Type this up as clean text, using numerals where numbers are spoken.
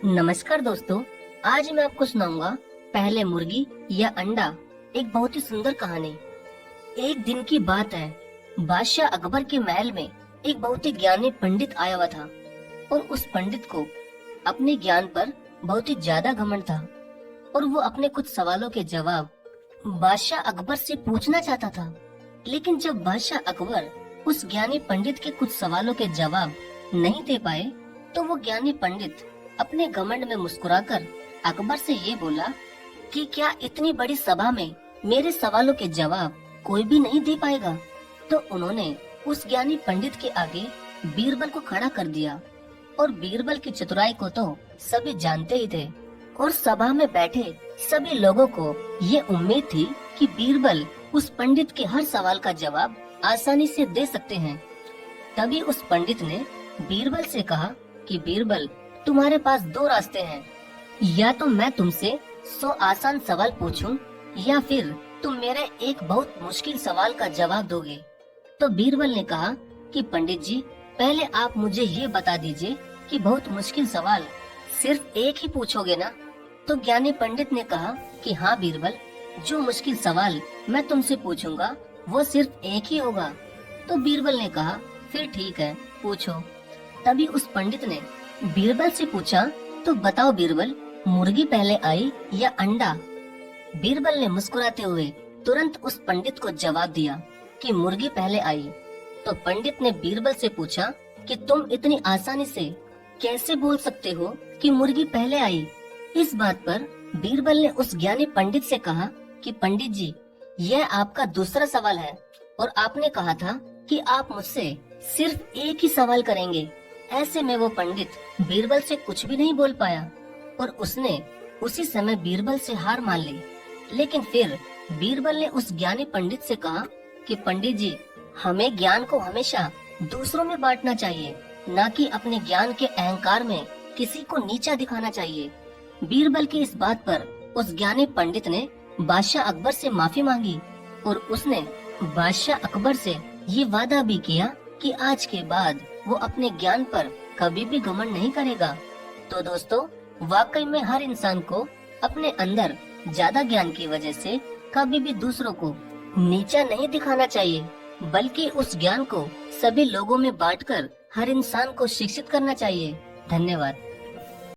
नमस्कार दोस्तों। आज मैं आपको सुनाऊंगा पहले मुर्गी या अंडा, एक बहुत ही सुंदर कहानी। एक दिन की बात है, बादशाह अकबर के महल में एक बहुत ही ज्ञानी पंडित आया हुआ था और उस पंडित को अपने ज्ञान पर बहुत ही ज्यादा घमंड था और वो अपने कुछ सवालों के जवाब बादशाह अकबर से पूछना चाहता था। लेकिन जब बादशाह अकबर उस ज्ञानी पंडित के कुछ सवालों के जवाब नहीं दे पाए तो वो ज्ञानी पंडित अपने घमंड में मुस्कुराकर अकबर से ये बोला कि क्या इतनी बड़ी सभा में मेरे सवालों के जवाब कोई भी नहीं दे पाएगा। तो उन्होंने उस ज्ञानी पंडित के आगे बीरबल को खड़ा कर दिया और बीरबल की चतुराई को तो सभी जानते ही थे और सभा में बैठे सभी लोगों को ये उम्मीद थी कि बीरबल उस पंडित के हर सवाल का जवाब आसानी से दे सकते हैं। तभी उस पंडित ने बीरबल से कहा कि बीरबल, तुम्हारे पास दो रास्ते हैं, या तो मैं तुमसे 100 आसान सवाल पूछूं या फिर तुम मेरे एक बहुत मुश्किल सवाल का जवाब दोगे। तो बीरबल ने कहा कि पंडित जी, पहले आप मुझे ये बता दीजिए कि बहुत मुश्किल सवाल सिर्फ एक ही पूछोगे ना। तो ज्ञानी पंडित ने कहा कि हाँ बीरबल, जो मुश्किल सवाल मैं तुमसे पूछूंगा वो सिर्फ एक ही होगा। तो बीरबल ने कहा फिर ठीक है, पूछो। तभी उस पंडित ने बीरबल से पूछा, तो बताओ बीरबल, मुर्गी पहले आई या अंडा। बीरबल ने मुस्कुराते हुए तुरंत उस पंडित को जवाब दिया कि मुर्गी पहले आई। तो पंडित ने बीरबल से पूछा कि तुम इतनी आसानी से कैसे बोल सकते हो कि मुर्गी पहले आई। इस बात पर बीरबल ने उस ज्ञानी पंडित से कहा कि पंडित जी, यह आपका दूसरा सवाल है और आपने कहा था कि आप मुझसे सिर्फ एक ही सवाल करेंगे। ऐसे में वो पंडित बीरबल से कुछ भी नहीं बोल पाया और उसने उसी समय बीरबल से हार मान ली। लेकिन फिर बीरबल ने उस ज्ञानी पंडित से कहा कि पंडित जी, हमें ज्ञान को हमेशा दूसरों में बांटना चाहिए, न कि अपने ज्ञान के अहंकार में किसी को नीचा दिखाना चाहिए। बीरबल की इस बात पर उस ज्ञानी पंडित ने बादशाह अकबर से माफी मांगी और उसने बादशाह अकबर से ये वादा भी किया कि आज के बाद वो अपने ज्ञान पर कभी भी घमंड नहीं करेगा। तो दोस्तों, वाकई में हर इंसान को अपने अंदर ज्यादा ज्ञान की वजह से कभी भी दूसरों को नीचा नहीं दिखाना चाहिए, बल्कि उस ज्ञान को सभी लोगों में बांटकर हर इंसान को शिक्षित करना चाहिए। धन्यवाद।